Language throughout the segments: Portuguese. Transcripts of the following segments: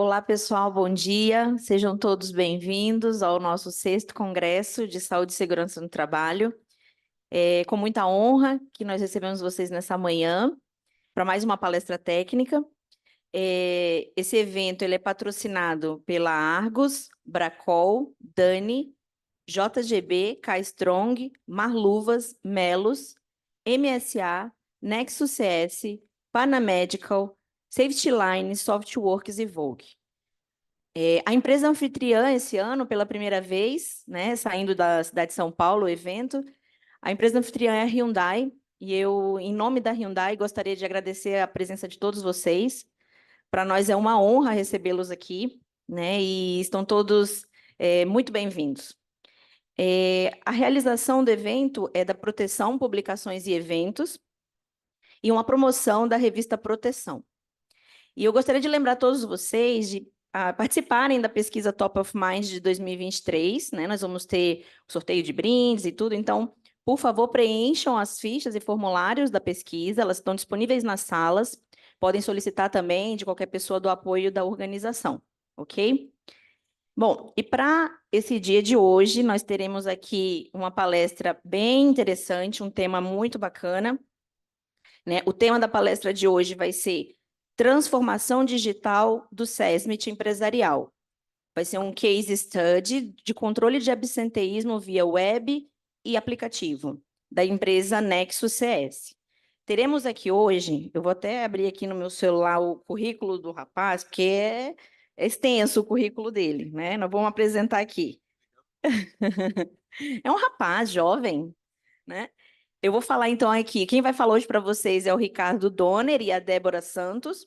Olá, pessoal, bom dia. Sejam todos bem-vindos ao nosso 6º Congresso de Saúde e Segurança no Trabalho. É com muita honra que nós recebemos vocês nessa manhã para mais uma palestra técnica. Esse evento ele é patrocinado pela Argos, Bracol, Dani, JGB, K-Strong, Marluvas, Melos, MSA, Nexus CS, Panamedical, Safety Line, Softworks e Vogue. A empresa anfitriã esse ano, pela primeira vez, né, saindo da cidade de São Paulo, o evento, a empresa anfitriã é a Hyundai, e eu, em nome da Hyundai, gostaria de agradecer a presença de todos vocês. Para nós é uma honra recebê-los aqui, né, e estão todos muito bem-vindos. A realização do evento é da Proteção, Publicações e Eventos, e uma promoção da revista Proteção. E eu gostaria de lembrar todos vocês de participarem da pesquisa Top of Mind de 2023, né? Nós vamos ter o sorteio de brindes e tudo, então, por favor, preencham as fichas e formulários da pesquisa, elas estão disponíveis nas salas, podem solicitar também de qualquer pessoa do apoio da organização, ok? Bom, e para esse dia de hoje, nós teremos aqui uma palestra bem interessante, um tema muito bacana, né? O tema da palestra de hoje vai ser Transformação Digital do SESMIT Empresarial. Vai ser um case study de controle de absenteísmo via web e aplicativo, da empresa Nexus CS. Teremos aqui hoje, eu vou até abrir aqui no meu celular o currículo do rapaz, porque é extenso o currículo dele, né? Nós vamos apresentar aqui. É um rapaz jovem, né? Eu vou falar então aqui. Quem vai falar hoje para vocês é o Ricardo Donner e a Débora Santos.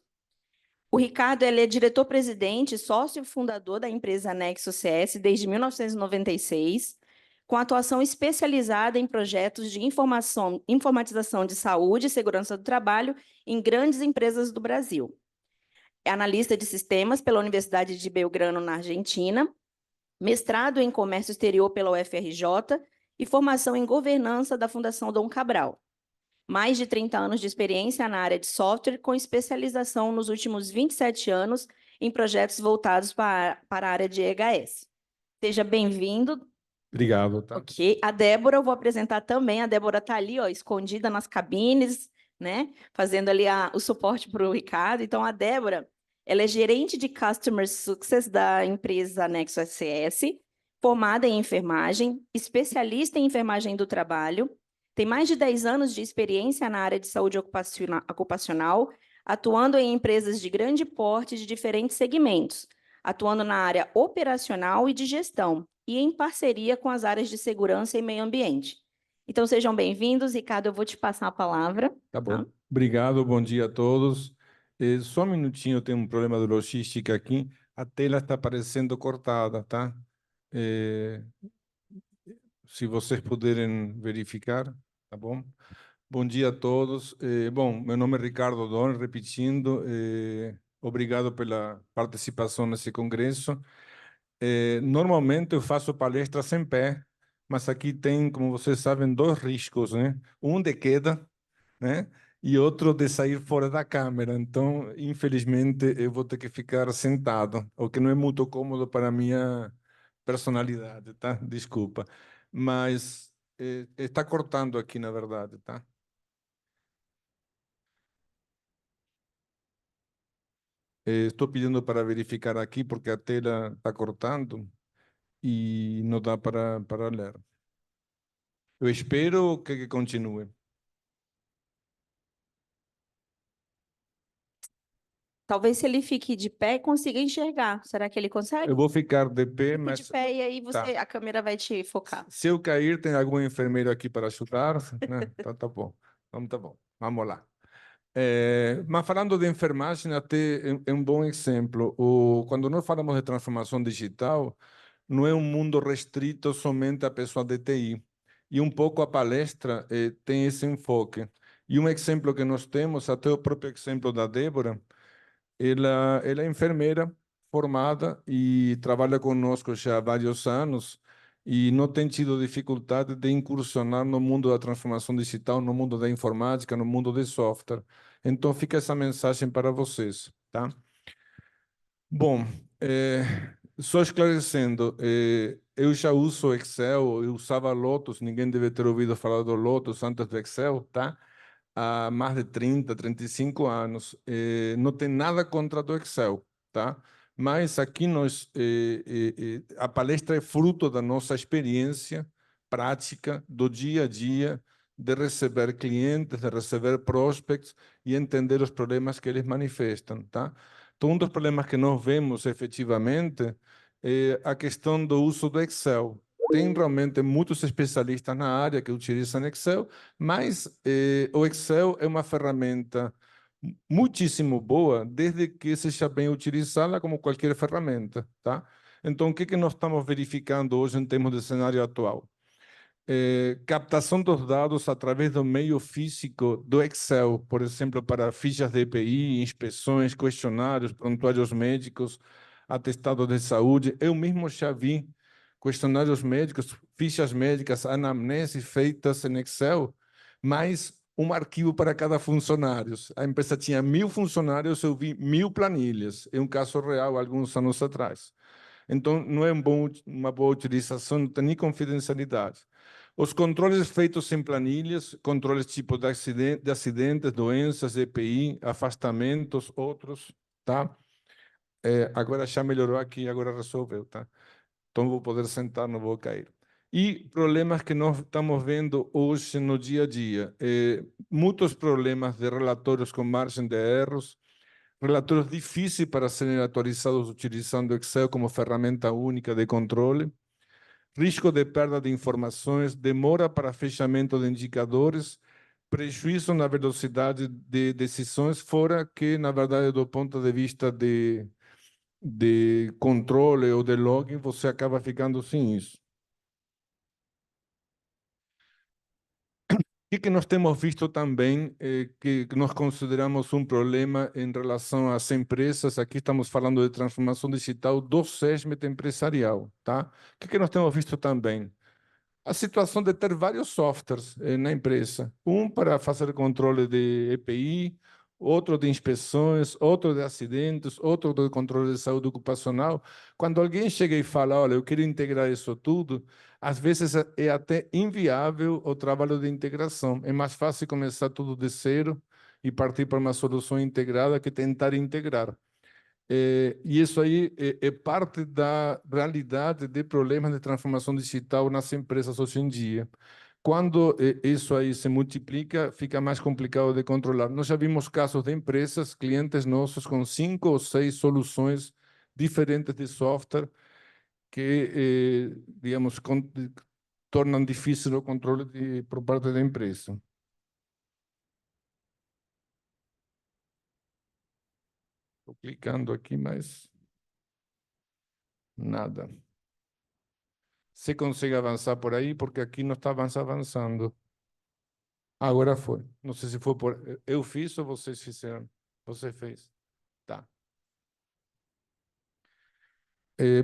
O Ricardo ele é diretor-presidente, sócio fundador da empresa Nexus CS desde 1996, com atuação especializada em projetos de informatização de saúde e segurança do trabalho em grandes empresas do Brasil. É analista de sistemas pela Universidade de Belgrano, na Argentina, mestrado em comércio exterior pela UFRJ e formação em governança da Fundação Dom Cabral. Mais de 30 anos de experiência na área de software, com especialização nos últimos 27 anos em projetos voltados para a área de EHS. Seja bem-vindo. Obrigado. Tá? Ok. A Débora, eu vou apresentar também. A Débora está ali, ó, escondida nas cabines, né? Fazendo ali o suporte para o Ricardo. Então, a Débora, ela é gerente de Customer Success da empresa Nexus SS, formada em enfermagem, especialista em enfermagem do trabalho, tem mais de 10 anos de experiência na área de saúde ocupacional, atuando em empresas de grande porte de diferentes segmentos, atuando na área operacional e de gestão, e em parceria com as áreas de segurança e meio ambiente. Então, sejam bem-vindos. Ricardo, eu vou te passar a palavra. Tá bom. Obrigado, bom dia a todos. Só um minutinho, eu tenho um problema de logística aqui. A tela está aparecendo cortada, tá? Se vocês puderem verificar, tá bom? Bom dia a todos. Bom, meu nome é Ricardo Don, repetindo. Obrigado pela participação nesse congresso. Normalmente eu faço palestras em pé, mas aqui tem, como vocês sabem, dois riscos, né? Um de queda, né? E outro de sair fora da câmera. Então, infelizmente, eu vou ter que ficar sentado, o que não é muito cômodo para a minha personalidade, tá? Desculpa. Mas está cortando aqui, na verdade, tá? Estou pedindo para verificar aqui, porque a tela está cortando e não dá para ler. Eu espero que continue. Talvez se ele fique de pé, consiga enxergar. Será que ele consegue? Eu vou ficar de pé, Fique mas de pé e aí tá. a câmera vai te focar. Se eu cair, tem algum enfermeiro aqui para ajudar, né? Então tá bom. Então tá bom. Vamos lá. Mas falando de enfermagem, até é um bom exemplo. Quando nós falamos de transformação digital, não é um mundo restrito somente à pessoa de TI. E um pouco a palestra tem esse enfoque. E um exemplo que nós temos, até o próprio exemplo da Débora, ela é enfermeira formada e trabalha conosco já há vários anos e não tem tido dificuldade de incursionar no mundo da transformação digital, no mundo da informática, no mundo de software. Então fica essa mensagem para vocês, tá? Bom, só esclarecendo, eu já uso Excel, eu usava Lotus, ninguém deve ter ouvido falar do Lotus antes do Excel, tá? Há mais de 30, 35 anos. Não tem nada contra do Excel, tá? Mas aqui a palestra é fruto da nossa experiência prática do dia a dia, de receber clientes, de receber prospects e entender os problemas que eles manifestam, tá? Então, um dos problemas que nós vemos efetivamente é a questão do uso do Excel. Tem realmente muitos especialistas na área que utilizam Excel, mas o Excel é uma ferramenta muitíssimo boa, desde que seja bem utilizada como qualquer ferramenta, tá? Então, o que que nós estamos verificando hoje em termos de cenário atual? Captação dos dados através do meio físico do Excel, por exemplo, para fichas de EPI, inspeções, questionários, prontuários médicos, atestados de saúde. Eu mesmo já vi questionários médicos, fichas médicas, anamnese feitas em Excel, mas um arquivo para cada funcionário. A empresa tinha 1.000 funcionários, eu vi 1.000 planilhas. É um caso real, alguns anos atrás. Então, não é uma boa utilização, não tem nem confidencialidade. Os controles feitos em planilhas, controles tipo de acidentes, doenças, EPI, afastamentos, outros, tá? Agora já melhorou aqui, agora resolveu, tá? Então, vou poder sentar, não vou cair. E problemas que nós estamos vendo hoje no dia a dia. Muitos problemas de relatórios com margem de erros, relatórios difíceis para serem atualizados utilizando Excel como ferramenta única de controle, risco de perda de informações, demora para fechamento de indicadores, prejuízo na velocidade de decisões, fora que, na verdade, do ponto de vista de controle ou de login, você acaba ficando sem isso. O que nós temos visto também, que nós consideramos um problema em relação às empresas, aqui estamos falando de transformação digital do segmento empresarial, tá? O que nós temos visto também? A situação de ter vários softwares na empresa. Um para fazer controle de EPI, outro de inspeções, outro de acidentes, outro de controle de saúde ocupacional. Quando alguém chega e fala, olha, eu quero integrar isso tudo, às vezes é até inviável o trabalho de integração. É mais fácil começar tudo de zero e partir para uma solução integrada que tentar integrar. E isso aí é parte da realidade de problemas de transformação digital nas empresas hoje em dia. Quando isso aí se multiplica, fica mais complicado de controlar. Nós já vimos casos de empresas, clientes nossos, com 5 ou 6 soluções diferentes de software que, digamos, tornam difícil o controle por parte da empresa. Estou clicando aqui, mas nada. Você consegue avançar por aí? Porque aqui não está avançando. Agora foi. Não sei se foi por... Eu fiz ou vocês fizeram? Você fez. Tá.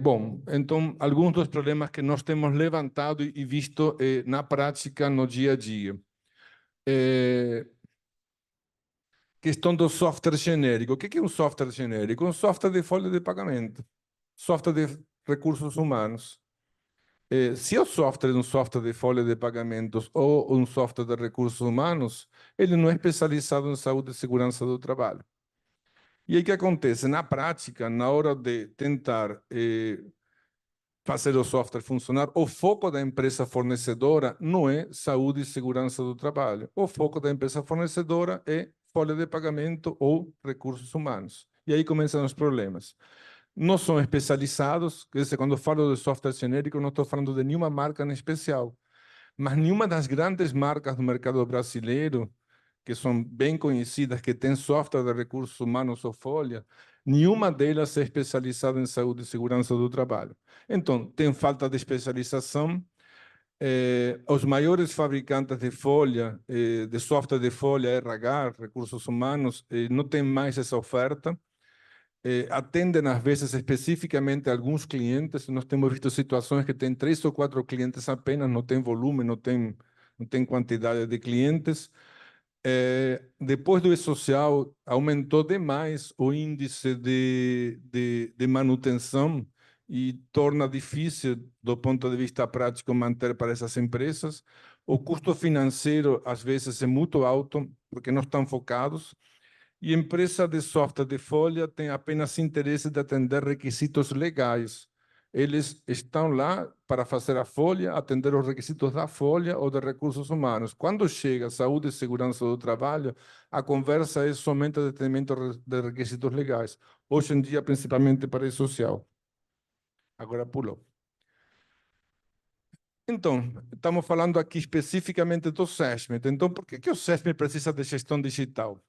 Bom, então, alguns dos problemas que nós temos levantado e visto na prática, no dia a dia. Questão do software genérico. O que é um software genérico? Um software de folha de pagamento. Software de recursos humanos. Se o software é um software de folha de pagamentos ou um software de recursos humanos, ele não é especializado em saúde e segurança do trabalho. E aí o que acontece? Na prática, na hora de tentar fazer o software funcionar, o foco da empresa fornecedora não é saúde e segurança do trabalho. O foco da empresa fornecedora é folha de pagamento ou recursos humanos. E aí começam os problemas. Não são especializados, quer dizer, quando eu falo de software genérico, não estou falando de nenhuma marca em especial, mas nenhuma das grandes marcas do mercado brasileiro, que são bem conhecidas, que tem software de recursos humanos ou folha, nenhuma delas é especializada em saúde e segurança do trabalho. Então, tem falta de especialização. Os maiores fabricantes de folha, de software de folha, RH, recursos humanos, não têm mais essa oferta. Atendem, às vezes, especificamente alguns clientes. Nós temos visto situações que tem 3 ou 4 clientes apenas, não tem volume, não tem quantidade de clientes. Depois do E-Social, aumentou demais o índice de manutenção e torna difícil, do ponto de vista prático, manter para essas empresas. O custo financeiro, às vezes, é muito alto, porque não estão focados. E a empresa de software de folha tem apenas interesse de atender requisitos legais. Eles estão lá para fazer a folha, atender os requisitos da folha ou de recursos humanos. Quando chega a saúde e segurança do trabalho, a conversa é somente de atendimento de requisitos legais. Hoje em dia, principalmente para o social. Agora pulou. Então, estamos falando aqui especificamente do SESMIT. Então, por que o SESMIT precisa de gestão digital?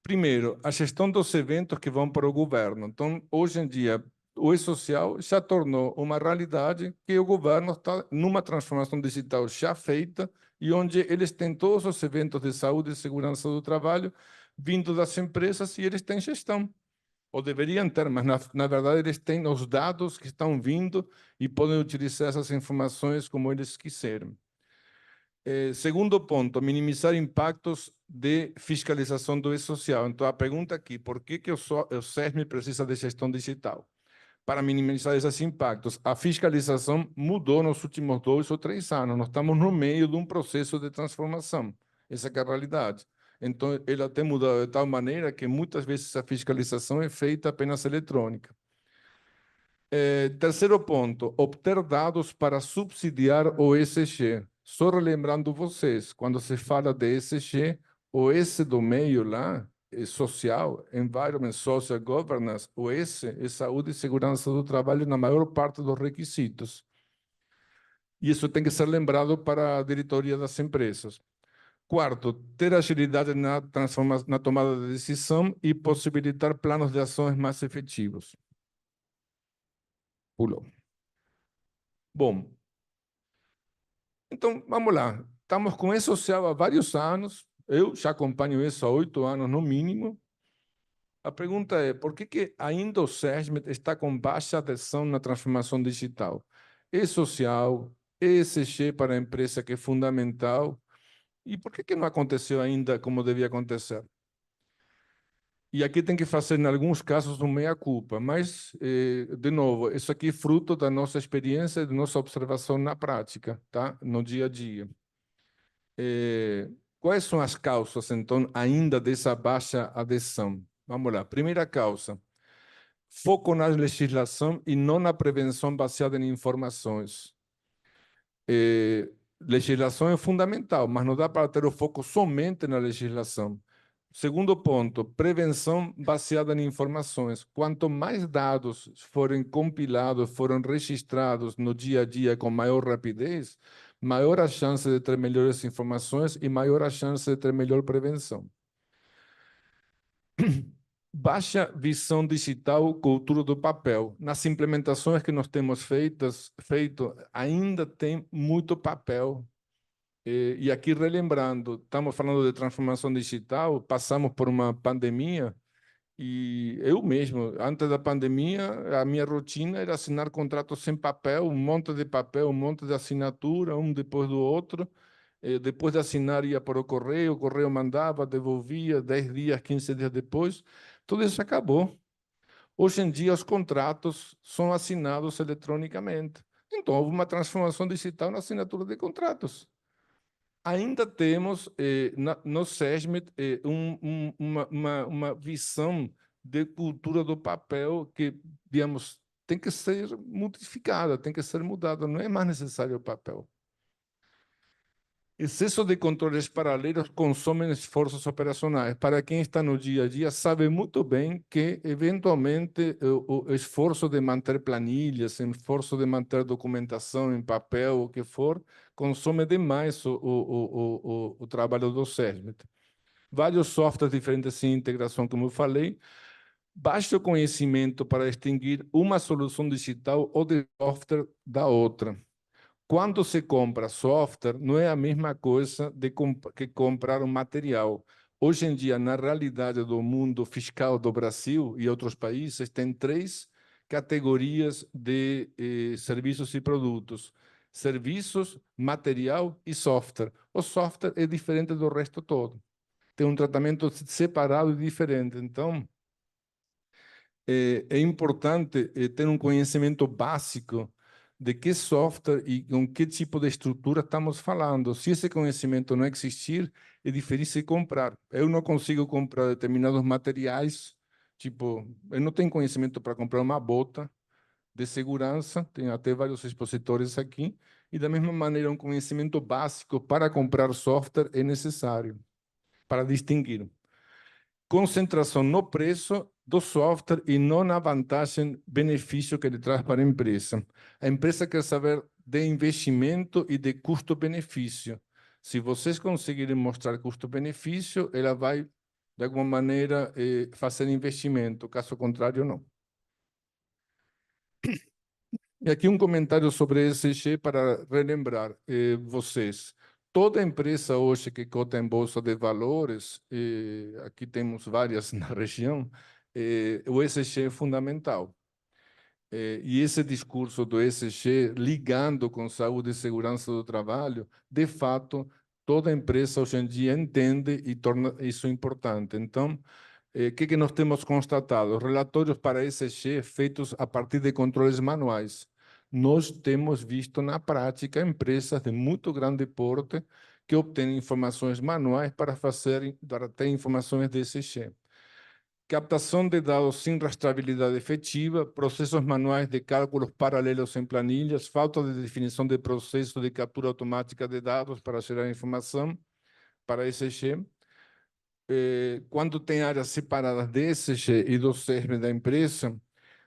Primeiro, a gestão dos eventos que vão para o governo. Então, hoje em dia, o e-social já tornou uma realidade que o governo está numa transformação digital já feita e onde eles têm todos os eventos de saúde e segurança do trabalho vindo das empresas e eles têm gestão. Ou deveriam ter, mas na verdade eles têm os dados que estão vindo e podem utilizar essas informações como eles quiserem. Segundo ponto, minimizar impactos de fiscalização do e-social. Então, a pergunta aqui, por que o SESMI precisa de gestão digital? Para minimizar esses impactos. A fiscalização mudou nos últimos 2 ou 3 anos. Nós estamos no meio de um processo de transformação. Essa é a realidade. Então, ela tem mudado de tal maneira que muitas vezes a fiscalização é feita apenas eletrônica. Terceiro ponto, obter dados para subsidiar o ESG. Só relembrando vocês, quando se fala de ESG, o S do meio lá é social, Environment, Social Governance, o S é saúde e segurança do trabalho na maior parte dos requisitos. E isso tem que ser lembrado para a diretoria das empresas. Quarto, ter agilidade na tomada de decisão e possibilitar planos de ações mais efetivos. Pulou. Bom, então, vamos lá. Estamos com E-Social há vários anos. Eu já acompanho isso há 8 anos, no mínimo. A pergunta é, por que ainda o SESMIT está com baixa adesão na transformação digital? E-Social, ESG para a empresa, que é fundamental. E por que não aconteceu ainda como devia acontecer? E aqui tem que fazer, em alguns casos, um meia-culpa. Mas, de novo, isso aqui é fruto da nossa experiência e da nossa observação na prática, tá? No dia a dia. Quais são as causas, então, ainda dessa baixa adesão? Vamos lá. Primeira causa, foco na legislação e não na prevenção baseada em informações. Legislação é fundamental, mas não dá para ter o foco somente na legislação. Segundo ponto, prevenção baseada em informações. Quanto mais dados forem compilados, forem registrados no dia a dia com maior rapidez, maior a chance de ter melhores informações e maior a chance de ter melhor prevenção. Baixa visão digital, cultura do papel. Nas implementações que nós temos feito, ainda tem muito papel. E aqui, relembrando, estamos falando de transformação digital, passamos por uma pandemia, e eu mesmo, antes da pandemia, a minha rotina era assinar contratos sem papel, um monte de papel, um monte de assinatura, um depois do outro. Depois de assinar, ia para o correio mandava, devolvia, 10 dias, 15 dias depois. Tudo isso acabou. Hoje em dia, os contratos são assinados eletronicamente. Então, houve uma transformação digital na assinatura de contratos. Ainda temos no SESMIT uma visão de cultura do papel que, digamos, tem que ser modificada, tem que ser mudada, não é mais necessário o papel. Excesso de controles paralelos consomem esforços operacionais. Para quem está no dia a dia, sabe muito bem que, eventualmente, o esforço de manter planilhas, o esforço de manter documentação em papel, o que for, consome demais o trabalho do SESMIT. Vários softwares diferentes sem integração, como eu falei, baixo conhecimento para distinguir uma solução digital ou de software da outra. Quando se compra software, não é a mesma coisa que comprar um material. Hoje em dia, na realidade do mundo fiscal do Brasil e outros países, tem 3 categorias de serviços e produtos: serviços, material e software. O software é diferente do resto todo. tem um tratamento separado e diferente. Então, é importante ter um conhecimento básico de que software e com que tipo de estrutura estamos falando. Se esse conhecimento não existir, é difícil comprar. Eu não consigo comprar determinados materiais, tipo, eu não tenho conhecimento para comprar uma bota de segurança, tem até vários expositores aqui, e da mesma maneira um conhecimento básico para comprar software é necessário para distinguir concentração no preço do software e não na vantagem, benefício que ele traz para a empresa. A empresa quer saber de investimento e de custo-benefício. Se vocês conseguirem mostrar custo-benefício, ela vai, de alguma maneira, fazer investimento. Caso contrário, não. E aqui um comentário sobre ESG para relembrar vocês. Toda empresa hoje que cota em bolsa de valores, aqui temos várias na região, o ESG é fundamental. E esse discurso do ESG ligando com saúde e segurança do trabalho, de fato, toda empresa hoje em dia entende e torna isso importante. Então, o que nós temos constatado? Relatórios para ESG feitos a partir de controles manuais. Nós temos visto na prática empresas de muito grande porte que obtêm informações manuais para ter informações de ESG. Captação de dados sem rastreabilidade efetiva, processos manuais de cálculos paralelos em planilhas, falta de definição de processo de captura automática de dados para gerar informação para ESG. Quando tem áreas separadas de ESG e do CERM da empresa,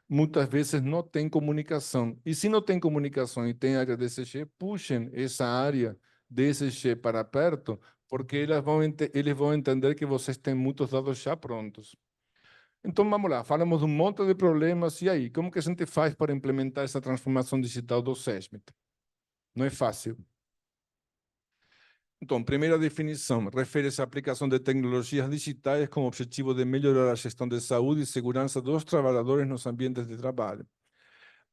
muitas vezes não tem comunicação. E se não tem comunicação e tem área de ESG, puxem essa área de ESG para perto, porque eles vão entender que vocês têm muitos dados já prontos. Então, vamos lá, falamos de um monte de problemas. E aí, como que a gente faz para implementar essa transformação digital do SESMIT? Não é fácil. Então, primeira definição, refere-se à aplicação de tecnologias digitais com o objetivo de melhorar a gestão de saúde e segurança dos trabalhadores nos ambientes de trabalho.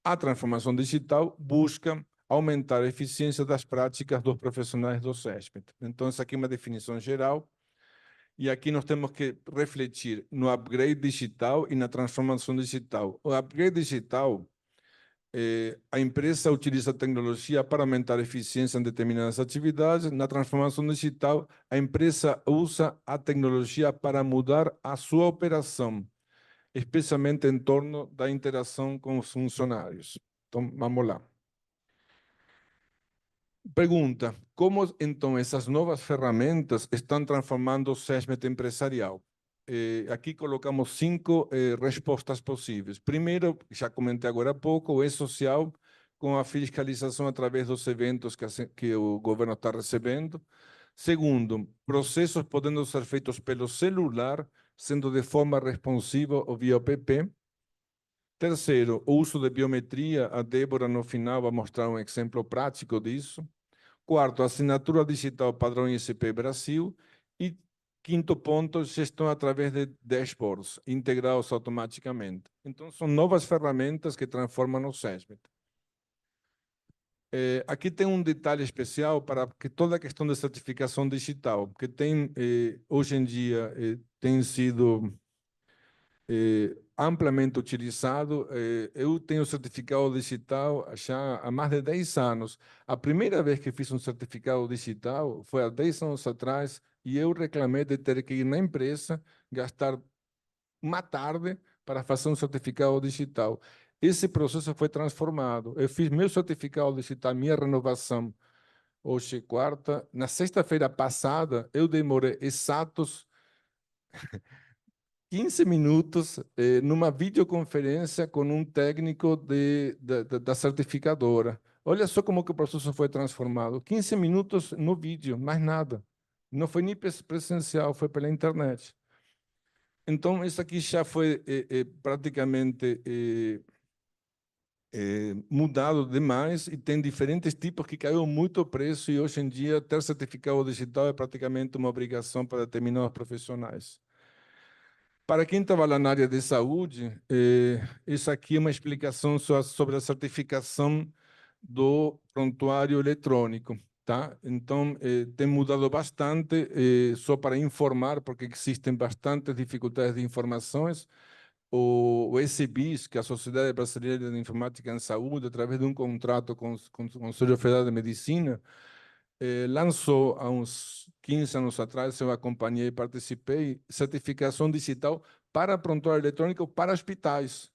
A transformação digital busca aumentar a eficiência das práticas dos profissionais do SESMIT. Então, essa aqui é uma definição geral. E aqui nós temos que refletir no upgrade digital e na transformação digital. O upgrade digital, a empresa utiliza a tecnologia para aumentar a eficiência em determinadas atividades. Na transformação digital, a empresa usa a tecnologia para mudar a sua operação, especialmente em torno da interação com os funcionários. Então, vamos lá. Pergunta: como então essas novas ferramentas estão transformando o SESMIT empresarial? Aqui colocamos 5 respostas possíveis. Primeiro, já comentei agora há pouco, o E-Social, com a fiscalização através dos eventos que o governo está recebendo. Segundo, processos podendo ser feitos pelo celular, sendo de forma responsiva ou via app. Terceiro, o uso de biometria. A Débora, no final, vai mostrar um exemplo prático disso. Quarto, assinatura digital padrão ISP Brasil. E quinto ponto, gestão através de dashboards, integrados automaticamente. Então, são novas ferramentas que transformam o SESMIT. Aqui tem um detalhe especial para que toda a questão de certificação digital, que tem, hoje em dia, tem sido amplamente utilizado. Eu tenho certificado digital já há mais de 10 anos. A primeira vez que fiz um certificado digital foi há 10 anos atrás e eu reclamei de ter que ir na empresa, gastar uma tarde para fazer um certificado digital. Esse processo foi transformado. Eu fiz meu certificado digital, minha renovação, hoje quarta. Na sexta-feira passada, eu demorei exatos 15 minutos numa videoconferência com um técnico da certificadora. Olha só como que o processo foi transformado. 15 minutos no vídeo, mais nada. Não foi nem presencial, foi pela internet. Então, isso aqui já foi praticamente mudado demais e tem diferentes tipos que caiu muito o preço e hoje em dia ter certificado digital é praticamente uma obrigação para determinados profissionais. Para quem trabalha na área de saúde, isso aqui é uma explicação sobre a certificação do prontuário eletrônico. tá? Então, tem mudado bastante, só para informar, porque existem bastantes dificuldades de informações. O SBIS, que é a Sociedade Brasileira de Informática em Saúde, através de um contrato com o Conselho Federal de Medicina, lançou há uns 15 anos atrás, eu acompanhei e participei, certificação digital para prontuário eletrônico para hospitais.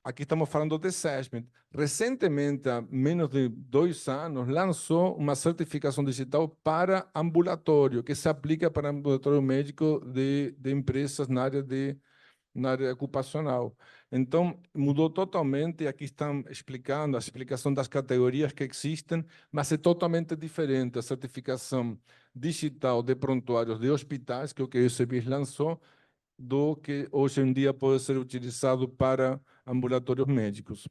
Aqui estamos falando de SESMIT. Recentemente, há menos de 2 anos, lançou uma certificação digital para ambulatório, que se aplica para ambulatório médico de empresas na área ocupacional. Então, mudou totalmente, e aqui estão explicando a explicação das categorias que existem, mas é totalmente diferente a certificação digital de prontuários de hospitais, que é o que o SEBIS lançou, do que hoje em dia pode ser utilizado para ambulatórios médicos.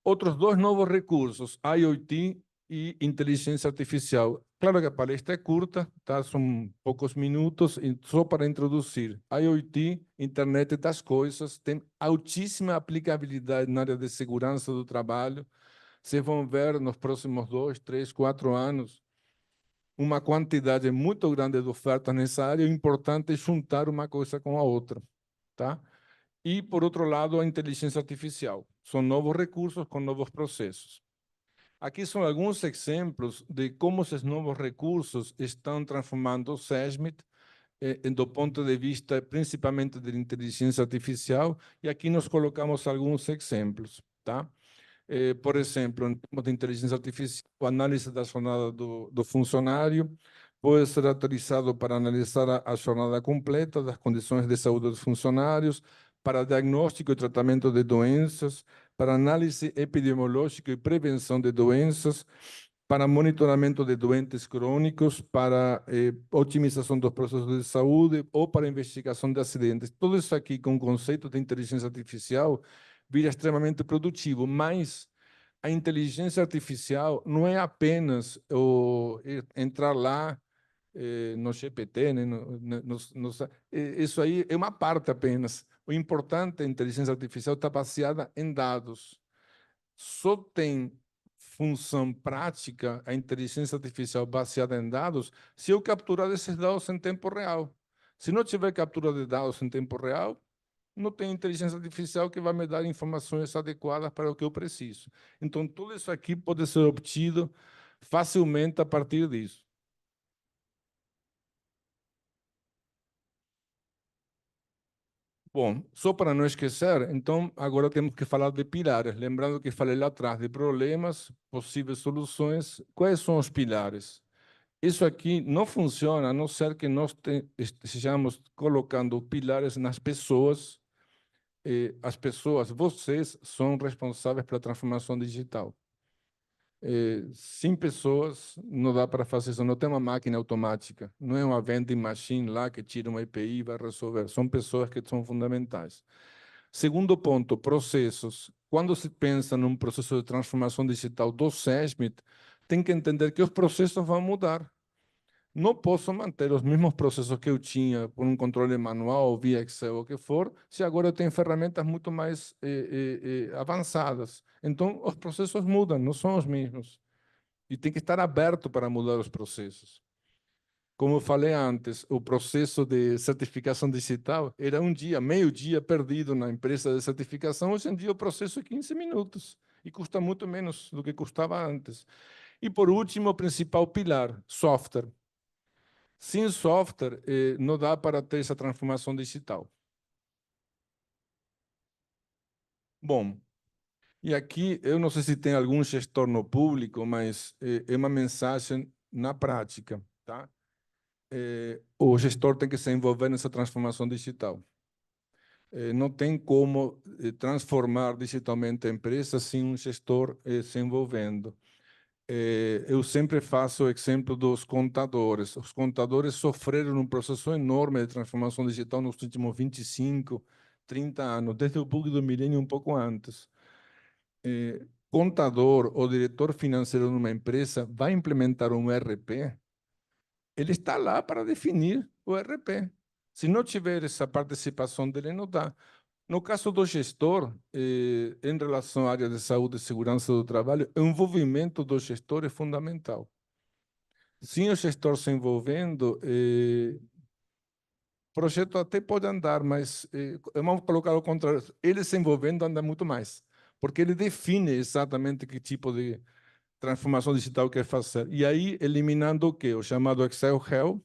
Outros dois novos recursos, IoT e inteligência artificial. Claro que a palestra é curta, tá? São poucos minutos, e só para introduzir. IoT, Internet das Coisas, tem altíssima aplicabilidade na área de segurança do trabalho. Vocês vão ver nos próximos 2, 3, 4 anos uma quantidade muito grande de ofertas nessa área. O importante é juntar uma coisa com a outra, tá? E, por outro lado, a inteligência artificial. São novos recursos com novos processos. Aqui são alguns exemplos de como esses novos recursos estão transformando o SESMIT do ponto de vista principalmente de inteligência artificial, e aqui nós colocamos alguns exemplos, tá? Por exemplo, em termos de inteligência artificial, a análise da jornada do funcionário pode ser autorizado para analisar a jornada completa das condições de saúde dos funcionários, para diagnóstico e tratamento de doenças, para análise epidemiológica e prevenção de doenças, para monitoramento de doentes crônicos, para otimização dos processos de saúde ou para investigação de acidentes. Tudo isso aqui com o conceito de inteligência artificial vira extremamente produtivo, mas a inteligência artificial não é apenas entrar lá no GPT, né, isso aí é uma parte apenas. O importante, a inteligência artificial está baseada em dados. Só tem função prática a inteligência artificial baseada em dados se eu capturar esses dados em tempo real. Se não tiver captura de dados em tempo real, não tem inteligência artificial que vai me dar informações adequadas para o que eu preciso. Então, tudo isso aqui pode ser obtido facilmente a partir disso. Bom, só para não esquecer, então, agora temos que falar de pilares. Lembrando que falei lá atrás de problemas, possíveis soluções. Quais são os pilares? Isso aqui não funciona a não ser que nós estejamos colocando pilares nas pessoas. As pessoas, vocês, são responsáveis pela transformação digital. Sem pessoas, não dá para fazer isso. Não tem uma máquina automática. Não é uma vending machine lá que tira uma API e vai resolver. São pessoas que são fundamentais. Segundo ponto, processos. Quando se pensa num processo de transformação digital do SESMIT, tem que entender que os processos vão mudar. Não posso manter os mesmos processos que eu tinha por um controle manual, via Excel, ou o que for, se agora eu tenho ferramentas muito mais avançadas. Então, os processos mudam, não são os mesmos. E tem que estar aberto para mudar os processos. Como eu falei antes, o processo de certificação digital era um dia, meio dia perdido na empresa de certificação. Hoje em dia o processo é 15 minutos e custa muito menos do que custava antes. E por último, o principal pilar, software. Sem software, não dá para ter essa transformação digital. Bom, e aqui eu não sei se tem algum gestor no público, mas é uma mensagem na prática, tá? O gestor tem que se envolver nessa transformação digital. Não tem como transformar digitalmente a empresa sem um gestor se envolvendo. Eu sempre faço o exemplo dos contadores. Os contadores sofreram um processo enorme de transformação digital nos últimos 25, 30 anos, desde o bug do milênio um pouco antes. Contador ou diretor financeiro numa empresa vai implementar um ERP, ele está lá para definir o ERP. Se não tiver essa participação dele, não dá. No caso do gestor, em relação à área de saúde e segurança do trabalho, o envolvimento do gestor é fundamental. Sem o gestor se envolvendo, o projeto até pode andar, mas vamos colocar ao contrário, ele se envolvendo anda muito mais, porque ele define exatamente que tipo de transformação digital quer fazer. E aí, eliminando o quê? O chamado Excel Hell,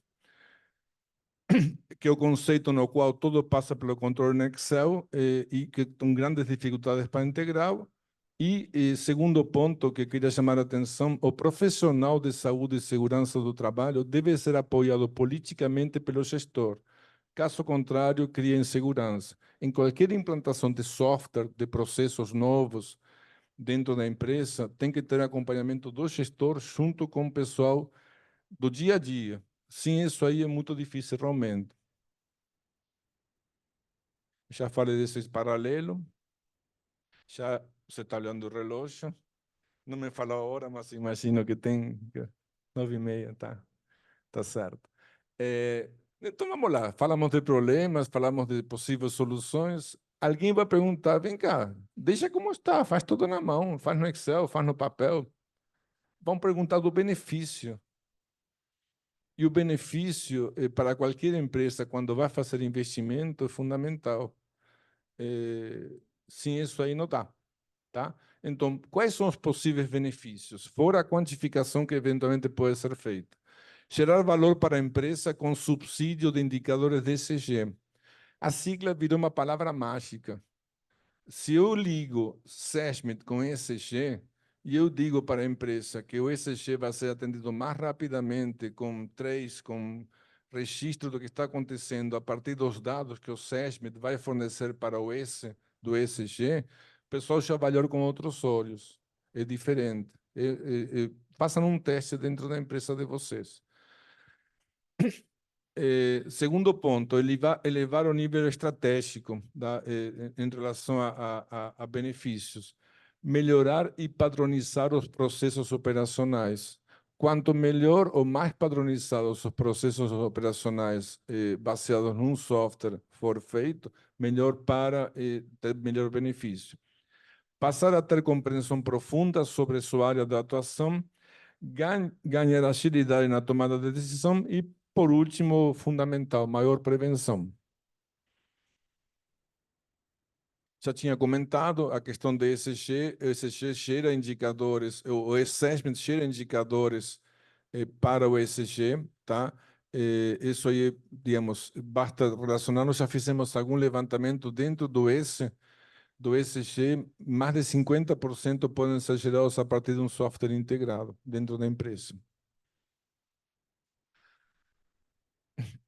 que é o conceito no qual tudo passa pelo controle no Excel e que tem grandes dificuldades para integrar. E segundo ponto que queria chamar a atenção, o profissional de saúde e segurança do trabalho deve ser apoiado politicamente pelo gestor. Caso contrário, cria insegurança. Em qualquer implantação de software, de processos novos dentro da empresa, tem que ter acompanhamento do gestor junto com o pessoal do dia a dia. Sim, isso aí é muito difícil realmente. Já falei desse paralelo. Já você está olhando o relógio. Não me falou a hora, mas imagino que tem 9h30, tá certo. Então vamos lá, falamos de problemas, falamos de possíveis soluções. Alguém vai perguntar, vem cá, deixa como está, faz tudo na mão, faz no Excel, faz no papel. Vão perguntar do benefício. E o benefício para qualquer empresa, quando vai fazer investimento, é fundamental. Sem isso aí não dá. Tá? Então, quais são os possíveis benefícios? Fora a quantificação que eventualmente pode ser feita. Gerar valor para a empresa com subsídio de indicadores de ESG. A sigla virou uma palavra mágica. Se eu ligo SESMIT com ESG e eu digo para a empresa que o ESG vai ser atendido mais rapidamente com registro do que está acontecendo a partir dos dados que o SESMIT vai fornecer para o S do ESG, o pessoal já vai olhar com outros olhos. É diferente. Façam um teste dentro da empresa de vocês. Segundo ponto, elevar o nível estratégico em relação a benefícios. Melhorar e padronizar os processos operacionais. Quanto melhor ou mais padronizados os processos operacionais baseados num software for feito, melhor para ter melhor benefício. Passar a ter compreensão profunda sobre sua área de atuação, ganhar agilidade na tomada de decisão e, por último, fundamental, maior prevenção. Já tinha comentado a questão do ESG. O ESG gera indicadores, o assessment gera indicadores para o ESG, tá? Isso aí, digamos, basta relacionar. Nós já fizemos algum levantamento dentro do ESG, mais de 50% podem ser gerados a partir de um software integrado dentro da empresa.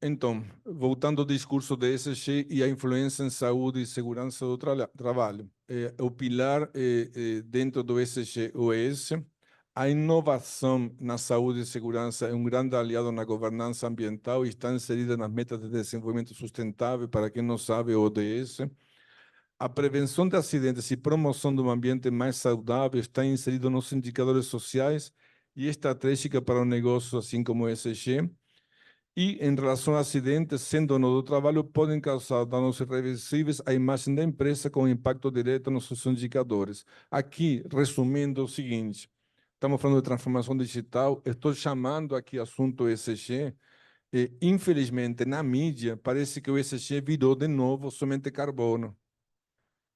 Então, voltando ao discurso de ESG e a influência em saúde e segurança do trabalho. O pilar dentro do ESG-OS, a inovação na saúde e segurança é um grande aliado na governança ambiental e está inserida nas metas de desenvolvimento sustentável, para quem não sabe, o ODS. A prevenção de acidentes e promoção de um ambiente mais saudável está inserido nos indicadores sociais e estratégica para o negócio, assim como o ESG. E, em relação a acidentes, sendo no do trabalho, podem causar danos irreversíveis à imagem da empresa com impacto direto nos seus indicadores. Aqui, resumindo o seguinte, estamos falando de transformação digital, estou chamando aqui assunto ESG, e, infelizmente, na mídia, parece que o ESG virou de novo somente carbono.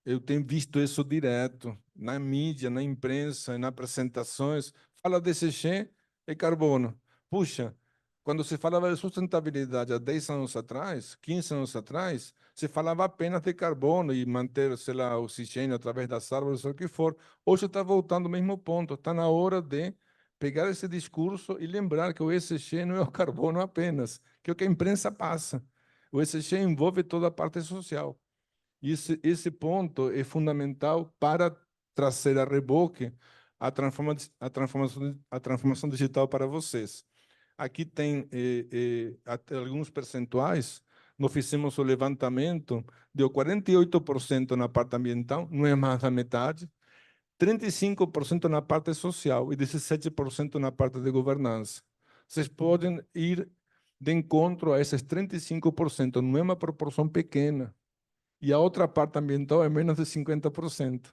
Eu tenho visto isso direto, na mídia, na imprensa, nas apresentações. Fala de ESG e carbono. Puxa, quando se falava de sustentabilidade há 10 anos atrás, 15 anos atrás, se falava apenas de carbono e manter, sei lá, oxigênio através das árvores, ou o que for. Hoje está voltando ao mesmo ponto. Está na hora de pegar esse discurso e lembrar que o ESG não é o carbono apenas, que é o que a imprensa passa. O ESG envolve toda a parte social. Esse ponto é fundamental para trazer a reboque a transformação digital para vocês. Aqui tem até alguns percentuais. Nós fizemos o levantamento, deu 48% na parte ambiental, não é mais da metade, 35% na parte social e 17% na parte de governança. Vocês podem ir de encontro a esses 35%, não é uma proporção pequena. E a outra parte ambiental é menos de 50%.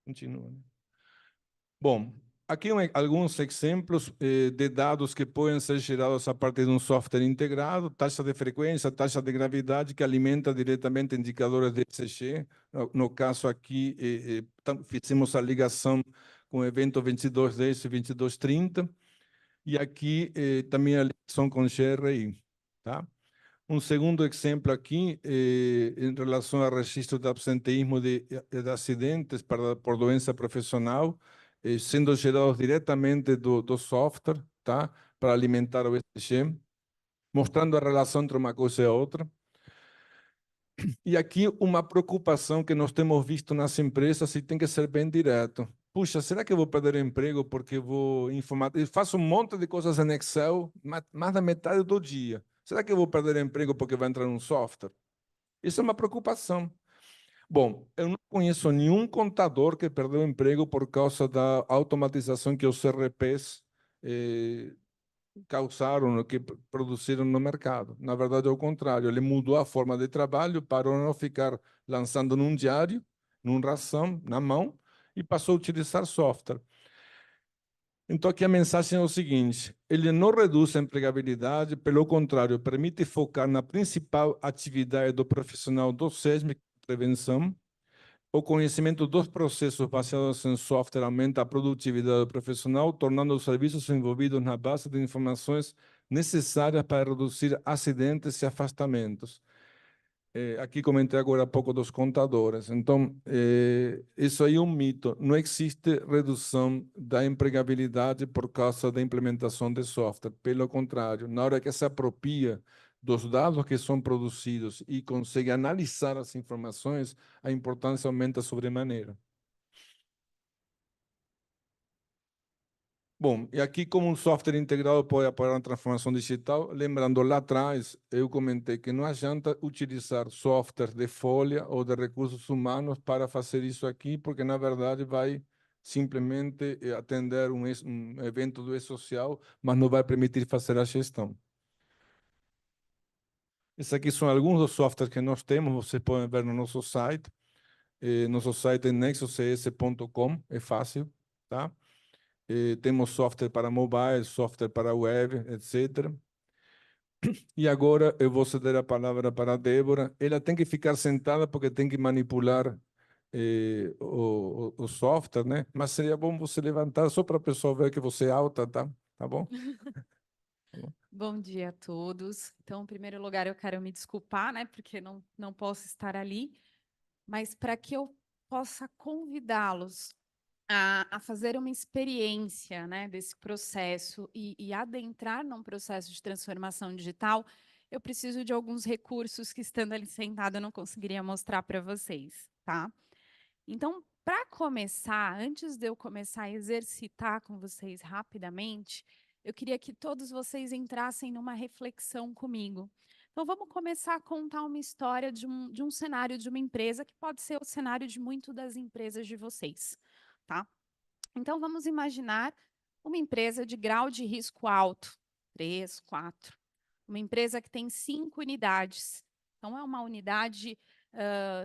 Continua. Bom, aqui alguns exemplos de dados que podem ser gerados a partir de um software integrado, taxa de frequência, taxa de gravidade, que alimenta diretamente indicadores de ESG. No caso aqui, fizemos a ligação com o evento 2210 e 2230, e aqui também a ligação com o GRI. Tá? Um segundo exemplo aqui, em relação ao registro de absenteísmo de acidentes por doença profissional, sendo gerados diretamente do software, tá? Para alimentar o ESG, mostrando a relação entre uma coisa e outra. E aqui uma preocupação que nós temos visto nas empresas e tem que ser bem direto. Puxa, será que eu vou perder o emprego porque vou informar? Eu faço um monte de coisas em Excel, mais da metade do dia. Será que eu vou perder o emprego porque vai entrar um software? Isso é uma preocupação. Bom, eu não conheço nenhum contador que perdeu o emprego por causa da automatização que os CRPs causaram, que produziram no mercado. Na verdade, é o contrário. Ele mudou a forma de trabalho, parou de não ficar lançando num diário, num ração, na mão, e passou a utilizar software. Então, aqui a mensagem é o seguinte: ele não reduz a empregabilidade, pelo contrário, permite focar na principal atividade do profissional do SESM, prevenção. O conhecimento dos processos baseados em software aumenta a produtividade do profissional, tornando os serviços envolvidos na base de informações necessárias para reduzir acidentes e afastamentos. Aqui comentei agora há pouco dos contadores. Então, isso aí é um mito. Não existe redução da empregabilidade por causa da implementação de software. Pelo contrário, na hora que se apropria dos dados que são produzidos e consegue analisar as informações, a importância aumenta sobremaneira. Bom, e aqui como um software integrado pode apoiar a transformação digital, lembrando lá atrás, eu comentei que não adianta utilizar software de folha ou de recursos humanos para fazer isso aqui, porque na verdade vai simplesmente atender um evento do e-social, mas não vai permitir fazer a gestão. Esses aqui são alguns dos softwares que nós temos, vocês podem ver no nosso site. Nosso site é nexuscs.com, é fácil, tá? Temos software para mobile, software para web, etc. E agora eu vou ceder a palavra para a Débora. Ela tem que ficar sentada porque tem que manipular o software, né? Mas seria bom você levantar só para a pessoa ver que você é alta, tá? Tá bom? Bom dia a todos. Então, em primeiro lugar, eu quero me desculpar, né, porque não posso estar ali, mas para que eu possa convidá-los a fazer uma experiência, né, desse processo e adentrar num processo de transformação digital, eu preciso de alguns recursos que, estando ali sentada, eu não conseguiria mostrar para vocês, tá? Então, para começar, antes de eu começar a exercitar com vocês rapidamente, eu queria que todos vocês entrassem numa reflexão comigo. Então, vamos começar a contar uma história de um cenário de uma empresa, que pode ser o cenário de muitas das empresas de vocês, tá? Então, vamos imaginar uma empresa de grau de risco alto, 3, 4. Uma empresa que tem 5 unidades. Então, é uma unidade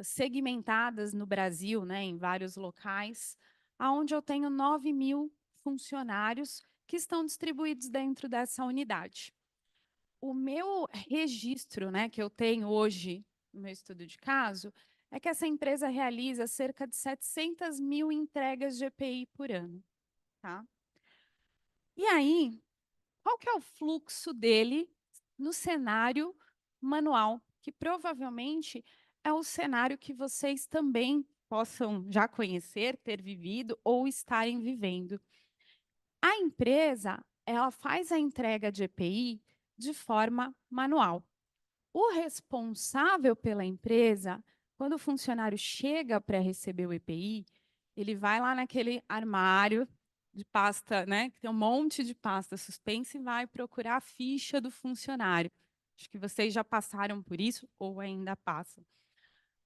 segmentadas no Brasil, né, em vários locais, onde eu tenho 9.000 funcionários que estão distribuídos dentro dessa unidade. O meu registro, né, que eu tenho hoje no meu estudo de caso, é que essa empresa realiza cerca de 700.000 entregas de EPI por ano. Tá? E aí, qual que é o fluxo dele no cenário manual, que provavelmente é o cenário que vocês também possam já conhecer, ter vivido ou estarem vivendo. A empresa, ela faz a entrega de EPI de forma manual. O responsável pela empresa, quando o funcionário chega para receber o EPI, ele vai lá naquele armário de pasta, né, que tem um monte de pasta suspensa, e vai procurar a ficha do funcionário. Acho que vocês já passaram por isso ou ainda passam.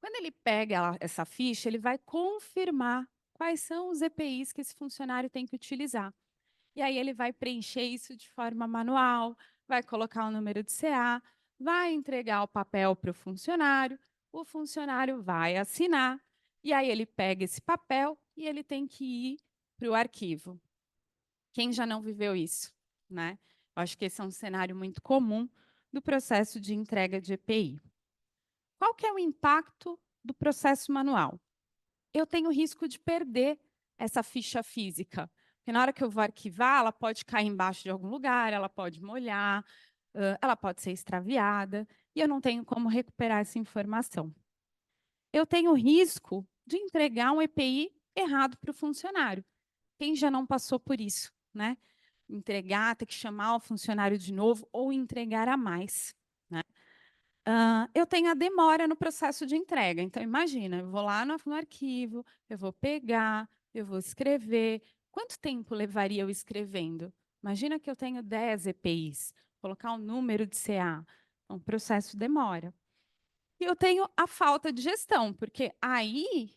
Quando ele pega essa ficha, ele vai confirmar quais são os EPIs que esse funcionário tem que utilizar. E aí ele vai preencher isso de forma manual, vai colocar o número de CA, vai entregar o papel para o funcionário vai assinar, e aí ele pega esse papel e ele tem que ir para o arquivo. Quem já não viveu isso, né? Eu acho que esse é um cenário muito comum do processo de entrega de EPI. Qual que é o impacto do processo manual? Eu tenho risco de perder essa ficha física, porque na hora que eu vou arquivar, ela pode cair embaixo de algum lugar, ela pode molhar, ela pode ser extraviada, e eu não tenho como recuperar essa informação. Eu tenho risco de entregar um EPI errado para o funcionário. Quem já não passou por isso, né? Entregar, ter que chamar o funcionário de novo ou entregar a mais, né? Eu tenho a demora no processo de entrega. Então, imagina, eu vou lá no arquivo, eu vou pegar, eu vou escrever. Quanto tempo levaria eu escrevendo? Imagina que eu tenho 10 EPIs, colocar um número de CA. Então, o processo demora. E eu tenho a falta de gestão, porque aí,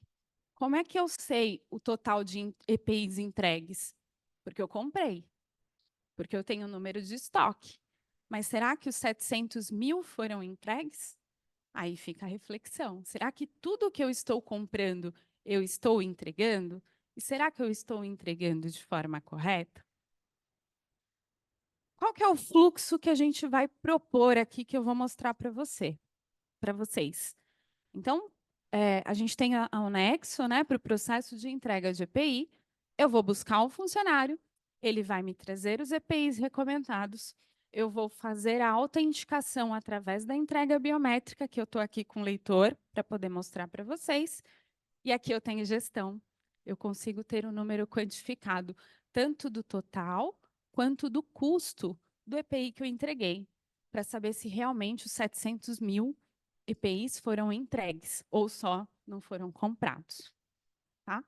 como é que eu sei o total de EPIs entregues? Porque eu comprei, porque eu tenho o número de estoque. Mas será que os 700 mil foram entregues? Aí fica a reflexão. Será que tudo que eu estou comprando, eu estou entregando? E será que eu estou entregando de forma correta? Qual que é o fluxo que a gente vai propor aqui que eu vou mostrar para vocês? Então, a gente tem o anexo, né, para o processo de entrega de EPI. Eu vou buscar um funcionário, ele vai me trazer os EPIs recomendados, eu vou fazer a autenticação através da entrega biométrica, que eu estou aqui com o leitor para poder mostrar para vocês. E aqui eu tenho gestão. Eu consigo ter um número quantificado, tanto do total quanto do custo do EPI que eu entreguei, para saber se realmente os 700 mil EPIs foram entregues ou só não foram comprados. Tá?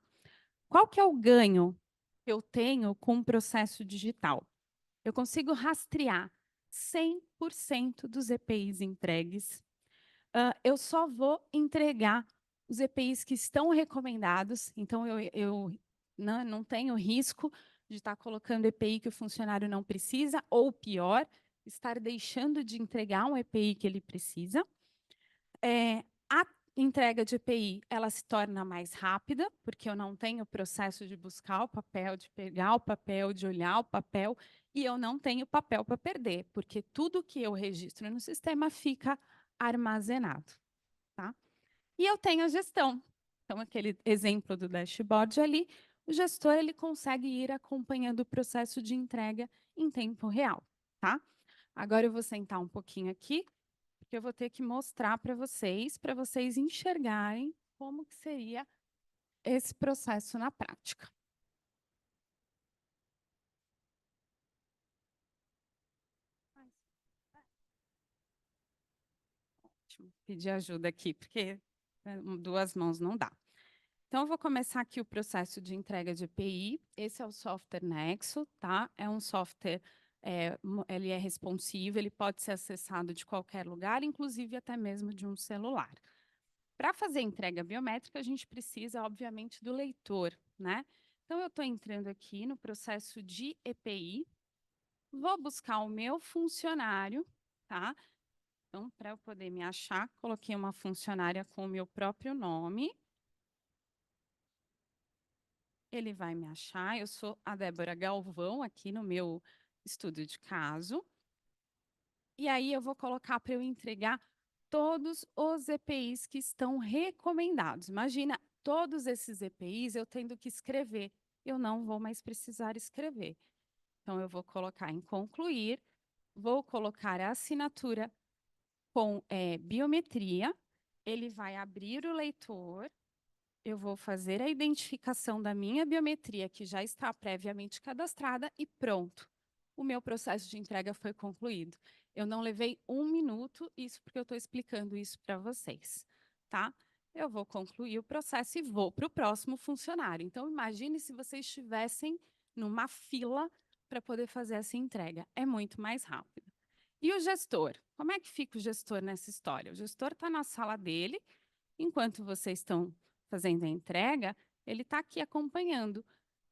Qual que é o ganho que eu tenho com o processo digital? Eu consigo rastrear 100% dos EPIs entregues. Eu só vou entregar os EPIs que estão recomendados, então eu não tenho risco de estar colocando EPI que o funcionário não precisa, ou pior, estar deixando de entregar um EPI que ele precisa. A entrega de EPI, ela se torna mais rápida, porque eu não tenho o processo de buscar o papel, de pegar o papel, de olhar o papel, e eu não tenho papel para perder, porque tudo que eu registro no sistema fica armazenado. Tá? E eu tenho a gestão. Então, aquele exemplo do dashboard ali, o gestor ele consegue ir acompanhando o processo de entrega em tempo real. Tá? Agora eu vou sentar um pouquinho aqui, porque eu vou ter que mostrar para vocês enxergarem como que seria esse processo na prática. Ótimo, pedir ajuda aqui, porque duas mãos não dá. Então, eu vou começar aqui o processo de entrega de EPI. Esse é o software Nexo, tá? É um software, ele é responsivo, ele pode ser acessado de qualquer lugar, inclusive até mesmo de um celular. Para fazer entrega biométrica, a gente precisa, obviamente, do leitor, né? Então, eu estou entrando aqui no processo de EPI, vou buscar o meu funcionário, tá? Então, para eu poder me achar, coloquei uma funcionária com o meu próprio nome. Ele vai me achar. Eu sou a Débora Galvão, aqui no meu estudo de caso. E aí eu vou colocar para eu entregar todos os EPIs que estão recomendados. Imagina, todos esses EPIs eu tendo que escrever. Eu não vou mais precisar escrever. Então, eu vou colocar em concluir, vou colocar a assinatura com biometria, ele vai abrir o leitor, eu vou fazer a identificação da minha biometria, que já está previamente cadastrada, e pronto. O meu processo de entrega foi concluído. Eu não levei 1 minuto, isso porque eu estou explicando isso para vocês, tá? Eu vou concluir o processo e vou para o próximo funcionário. Então, imagine se vocês estivessem numa fila para poder fazer essa entrega. É muito mais rápido. E o gestor? Como é que fica o gestor nessa história? O gestor está na sala dele, enquanto vocês estão fazendo a entrega, ele está aqui acompanhando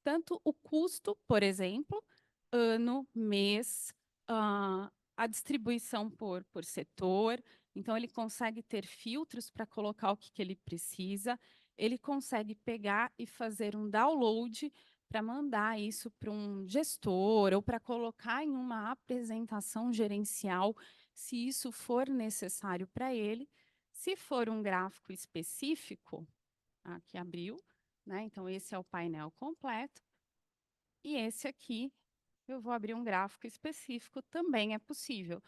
tanto o custo, por exemplo, ano, mês, a distribuição por setor. Então, ele consegue ter filtros para colocar o que ele precisa. Ele consegue pegar e fazer um download para mandar isso para um gestor ou para colocar em uma apresentação gerencial, se isso for necessário para ele. Se for um gráfico específico, aqui abriu, né? Então, esse é o painel completo. E esse aqui, eu vou abrir um gráfico específico, também é possível.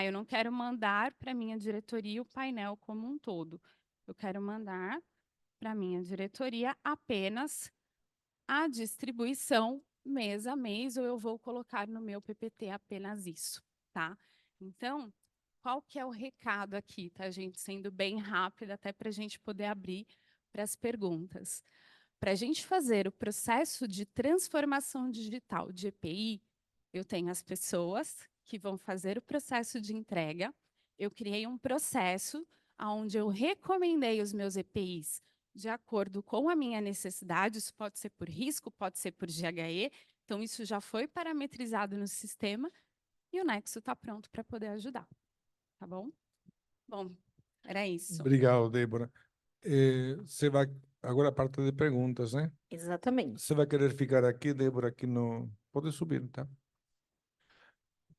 Eu não quero mandar para a minha diretoria o painel como um todo. Eu quero mandar para a minha diretoria apenas a distribuição mês a mês, ou eu vou colocar no meu PPT apenas isso, tá? Então, qual que é o recado aqui, tá, gente? Sendo bem rápida, até para a gente poder abrir para as perguntas. Para a gente fazer o processo de transformação digital de EPI, eu tenho as pessoas que vão fazer o processo de entrega. Eu criei um processo onde eu recomendei os meus EPIs de acordo com a minha necessidade. Isso pode ser por risco, pode ser por GHE. Então, isso já foi parametrizado no sistema e o Nexo está pronto para poder ajudar. Tá bom? Bom, era isso. Obrigado, Débora. Você vai agora a parte de perguntas, né? Exatamente. Você vai querer ficar aqui, Débora, aqui no... Pode subir, tá?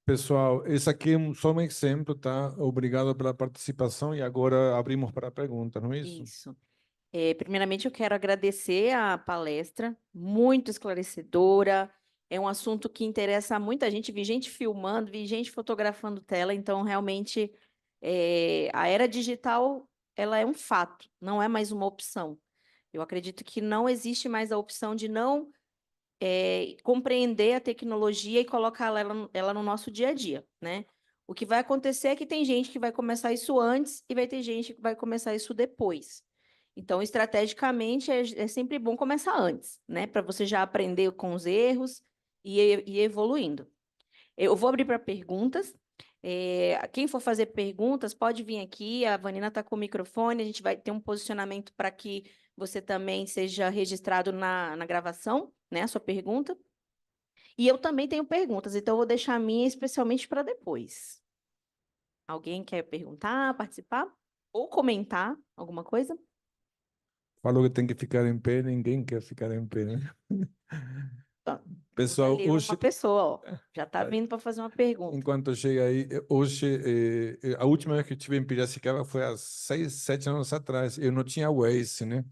Pessoal, esse aqui é só um exemplo, tá? Obrigado pela participação e agora abrimos para perguntas, não é isso? Isso. Primeiramente, eu quero agradecer a palestra, muito esclarecedora. É um assunto que interessa muita gente. Vi gente filmando, vi gente fotografando tela. Então, realmente, a era digital, ela é um fato, não é mais uma opção. Eu acredito que não existe mais a opção de não compreender a tecnologia e colocar ela no nosso dia a dia, né? O que vai acontecer é que tem gente que vai começar isso antes e vai ter gente que vai começar isso depois. Então, estrategicamente, é sempre bom começar antes, né? Para você já aprender com os erros e ir evoluindo. Eu vou abrir para perguntas. Quem for fazer perguntas, pode vir aqui. A Vanina está com o microfone. A gente vai ter um posicionamento para que você também seja registrado na gravação, né? A sua pergunta. E eu também tenho perguntas, então eu vou deixar a minha especialmente para depois. Alguém quer perguntar, participar? Ou comentar alguma coisa? Falou que tem que ficar em pé, ninguém quer ficar em pé, né? Pessoal, Ali, hoje, uma pessoa, ó, já está vindo para fazer uma pergunta. enquanto chega aí, hoje, a última vez que eu estive em Piracicaba foi há 6, 7 anos atrás. Eu não tinha Waze, né?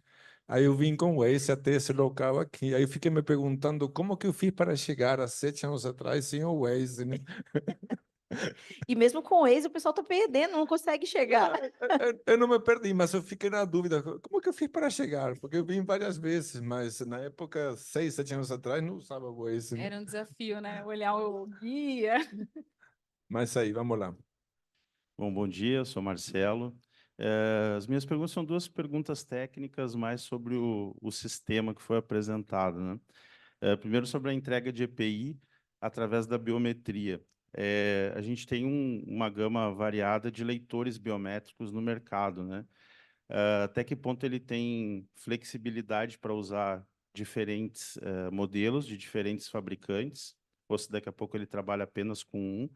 Aí eu vim com o Waze até esse local aqui. Aí eu fiquei me perguntando como que eu fiz para chegar há 7 anos atrás sem o Waze, né? E mesmo com o Waze, o pessoal está perdendo, não consegue chegar. Eu não me perdi, mas eu fiquei na dúvida. Como que eu fiz para chegar? Porque eu vim várias vezes, mas na época, 6, 7 anos atrás, não usava o Waze, né? Era um desafio, né? Olhar o guia. Mas aí, vamos lá. Bom dia, eu sou Marcelo. As minhas perguntas são duas perguntas técnicas, mais sobre o sistema que foi apresentado, né? Primeiro, sobre a entrega de EPI através da biometria. A gente tem uma gama variada de leitores biométricos no mercado, né? Até que ponto ele tem flexibilidade para usar diferentes modelos de diferentes fabricantes, ou se daqui a pouco ele trabalha apenas com um.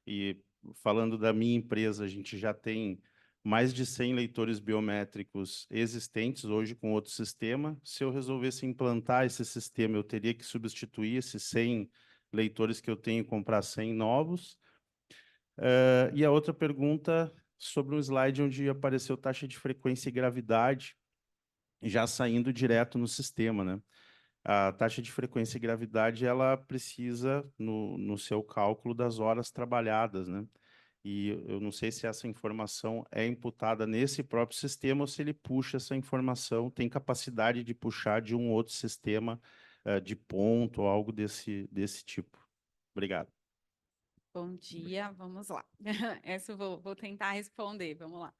E falando da minha empresa, a gente já tem mais de 100 leitores biométricos existentes hoje com outro sistema. Se eu resolvesse implantar esse sistema, eu teria que substituir esses 100 leitores que eu tenho e comprar 100 novos. E a outra pergunta sobre um slide onde apareceu taxa de frequência e gravidade, já saindo direto no sistema, né? A taxa de frequência e gravidade, ela precisa, no seu cálculo, das horas trabalhadas, né? E eu não sei se essa informação é imputada nesse próprio sistema ou se ele puxa essa informação, tem capacidade de puxar de um outro sistema de ponto ou algo desse tipo. Obrigado. Bom dia, vamos lá. Essa eu vou tentar responder, vamos lá.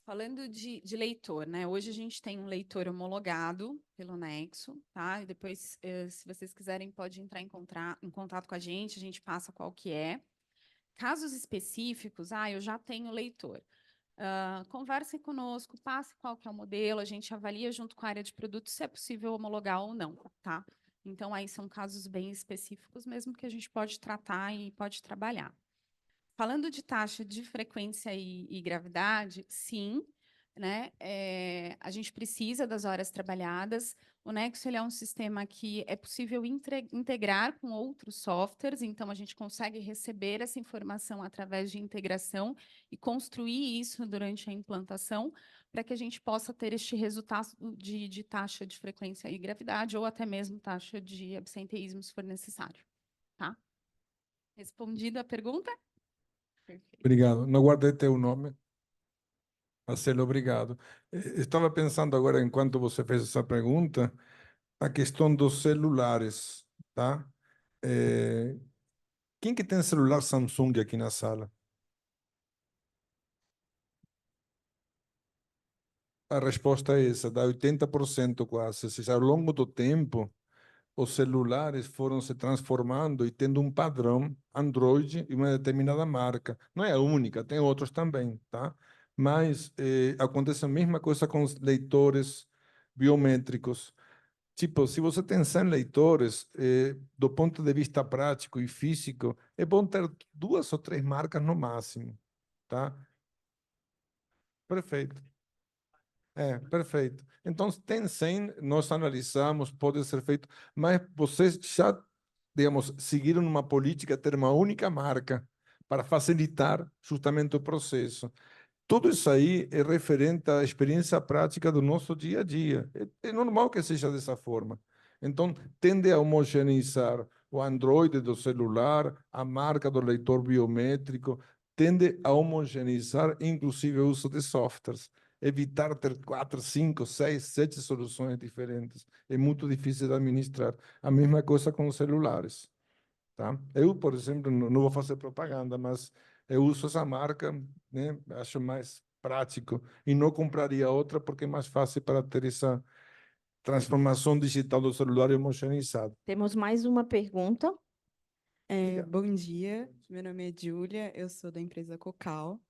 Falando de leitor, né? Hoje a gente tem um leitor homologado pelo Nexo, tá? E depois, se vocês quiserem, pode entrar em contato com a gente passa qual que é. Casos específicos, eu já tenho leitor. Conversem conosco, passe qual que é o modelo, a gente avalia junto com a área de produtos se é possível homologar ou não, tá? Então, aí são casos bem específicos mesmo que a gente pode tratar e pode trabalhar. Falando de taxa de frequência e gravidade, sim, né? A gente precisa das horas trabalhadas. O Nexo ele é um sistema que é possível integrar com outros softwares, então a gente consegue receber essa informação através de integração e construir isso durante a implantação para que a gente possa ter este resultado de taxa de frequência e gravidade ou até mesmo taxa de absenteísmo, se for necessário, tá? Respondida a pergunta? Perfeito. Obrigado. Não guardei teu nome. Marcelo, obrigado. Estava pensando agora, enquanto você fez essa pergunta, a questão dos celulares, tá? Quem que tem celular Samsung aqui na sala? A resposta é essa, dá 80% quase. Ou seja, ao longo do tempo, os celulares foram se transformando e tendo um padrão Android e uma determinada marca. Não é a única, tem outros também, tá? Mas acontece a mesma coisa com os leitores biométricos. Tipo, se você tem 100 leitores, do ponto de vista prático e físico, é bom ter 2 ou 3 marcas no máximo, tá? Perfeito. Perfeito. Então, tem 100, nós analisamos, pode ser feito, mas vocês já, digamos, seguiram uma política ter uma única marca para facilitar justamente o processo. Tudo isso aí é referente à experiência prática do nosso dia a dia. É normal que seja dessa forma. Então, tende a homogeneizar o Android do celular, a marca do leitor biométrico, tende a homogeneizar, inclusive, o uso de softwares. Evitar ter 4, 5, 6, 7 soluções diferentes. É muito difícil de administrar. A mesma coisa com os celulares. Tá? Eu, por exemplo, não vou fazer propaganda, mas eu uso essa marca, né? Acho mais prático e não compraria outra porque é mais fácil para ter essa transformação digital do celular homogeneizado. Temos mais uma pergunta. Bom dia, meu nome é Júlia, eu sou da empresa Cocal.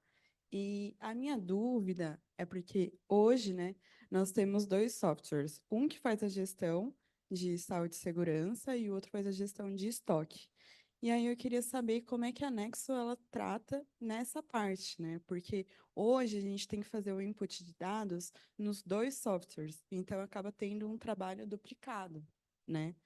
E a minha dúvida é porque hoje, né, nós temos 2 softwares. Um que faz a gestão de saúde e segurança e o outro faz a gestão de estoque. E aí eu queria saber como é que a Nexo ela trata nessa parte, né? Porque hoje a gente tem que fazer o input de dados nos 2 softwares, então acaba tendo um trabalho duplicado, né?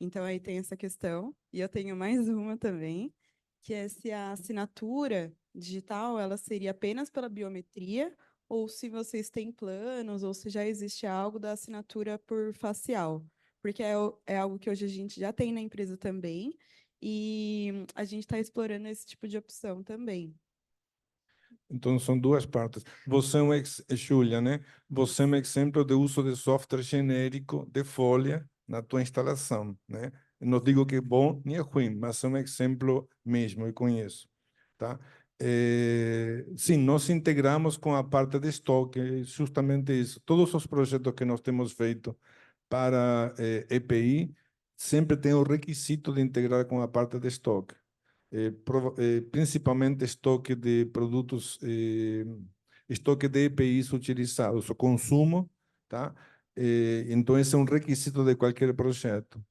Então aí tem essa questão, e eu tenho mais uma também, que é se a assinatura digital ela seria apenas pela biometria ou se vocês têm planos ou se já existe algo da assinatura por facial, porque é algo que hoje a gente já tem na empresa também e a gente está explorando esse tipo de opção também. Então, são 2 partes. Você é Júlia, né? Você é um exemplo de uso de software genérico de folha na tua instalação, né? Não digo que é bom nem é ruim, mas é um exemplo mesmo, eu conheço, tá? Sim, nós integramos com a parte de estoque, justamente isso. Todos os projetos que nós temos feito para EPI sempre tem o requisito de integrar com a parte de estoque. Principalmente estoque de produtos, estoque de EPIs utilizados, o consumo, tá? Então, esse é um requisito de qualquer projeto.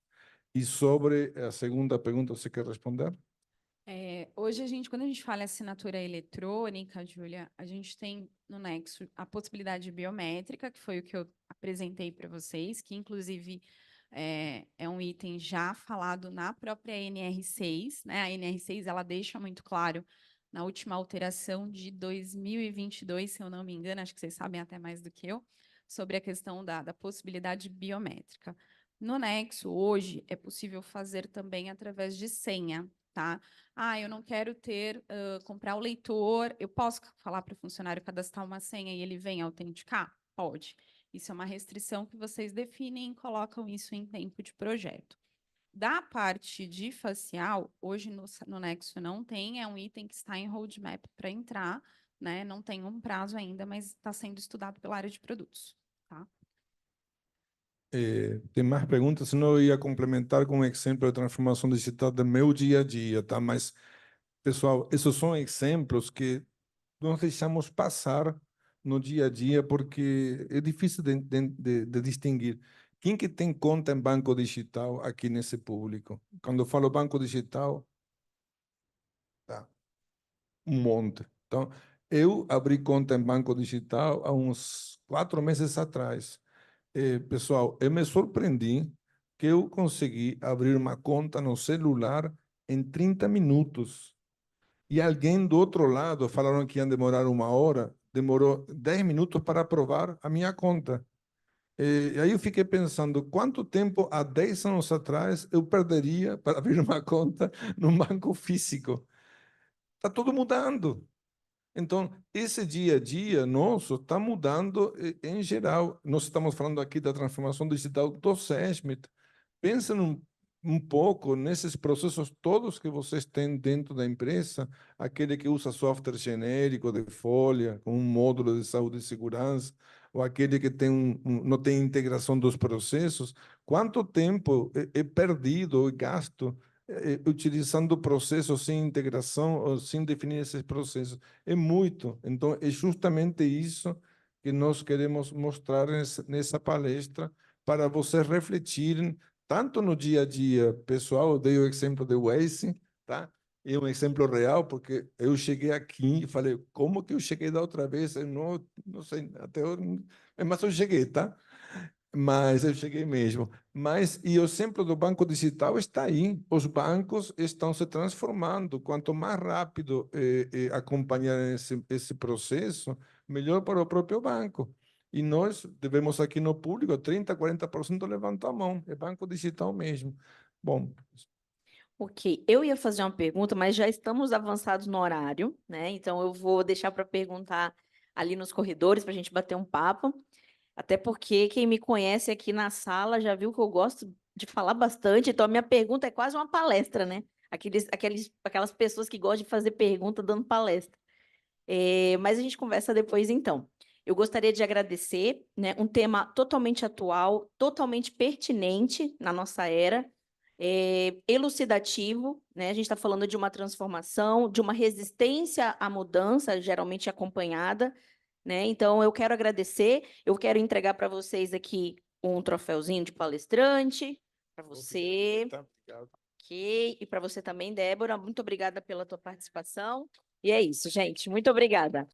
E sobre a segunda pergunta, você quer responder? Hoje, quando a gente fala em assinatura eletrônica, Júlia, a gente tem no Nexo a possibilidade biométrica, que foi o que eu apresentei para vocês, que inclusive é um item já falado na própria NR6, né? A NR6 ela deixa muito claro na última alteração de 2022, se eu não me engano, acho que vocês sabem até mais do que eu, sobre a questão da possibilidade biométrica. No Nexo, hoje, é possível fazer também através de senha, tá? Eu não quero comprar o leitor, eu posso falar para o funcionário cadastrar uma senha e ele vem autenticar? Pode. Isso é uma restrição que vocês definem e colocam isso em tempo de projeto. Da parte de facial, hoje no Nexo não tem, é um item que está em roadmap para entrar, né? Não tem um prazo ainda, mas está sendo estudado pela área de produtos, tá? Tem mais perguntas? Senão eu ia complementar com um exemplo de transformação digital do meu dia a dia, tá? Mas, pessoal, esses são exemplos que nós deixamos passar no dia a dia porque é difícil de distinguir. Quem que tem conta em banco digital aqui nesse público? Quando eu falo banco digital, tá, um monte. Então, eu abri conta em banco digital há uns 4 meses atrás. Pessoal, eu me surpreendi que eu consegui abrir uma conta no celular em 30 minutos. E alguém do outro lado falaram que ia demorar 1 hora, demorou 10 minutos para aprovar a minha conta. E aí eu fiquei pensando, quanto tempo há 10 anos atrás eu perderia para abrir uma conta num banco físico? Está tudo mudando. Então, esse dia a dia nosso está mudando em geral. Nós estamos falando aqui da transformação digital do SESMIT. Pensem um pouco nesses processos todos que vocês têm dentro da empresa, aquele que usa software genérico de folha, com um módulo de saúde e segurança, ou aquele que tem não tem integração dos processos. Quanto tempo é perdido e gasto utilizando processos sem integração ou sem definir esses processos? É muito. Então, é justamente isso que nós queremos mostrar nessa palestra, para vocês refletirem tanto no dia a dia pessoal. Eu dei o exemplo do Waze, tá? É um exemplo real, porque eu cheguei aqui e falei, como que eu cheguei da outra vez? Eu não sei, até eu, mas eu cheguei, tá? Mas eu cheguei mesmo. Mas, e o exemplo do banco digital está aí. Os bancos estão se transformando. Quanto mais rápido acompanhar esse processo, melhor para o próprio banco. E nós devemos aqui no público, 30%, 40% levantam a mão. É banco digital mesmo. Bom, Ok, eu ia fazer uma pergunta, mas já estamos avançados no horário, né? Então eu vou deixar para perguntar ali nos corredores para a gente bater um papo. Até porque quem me conhece aqui na sala já viu que eu gosto de falar bastante, então a minha pergunta é quase uma palestra, né? Aquelas pessoas que gostam de fazer pergunta dando palestra. Mas a gente conversa depois, então. Eu gostaria de agradecer, né? Um tema totalmente atual, totalmente pertinente na nossa era, elucidativo, né? A gente está falando de uma transformação, de uma resistência à mudança, geralmente acompanhada, né? Então, eu quero agradecer, eu quero entregar para vocês aqui um troféuzinho de palestrante, para você, tá, obrigado. ok? E para você também, Débora, muito obrigada pela tua participação. E é isso, gente. Muito obrigada.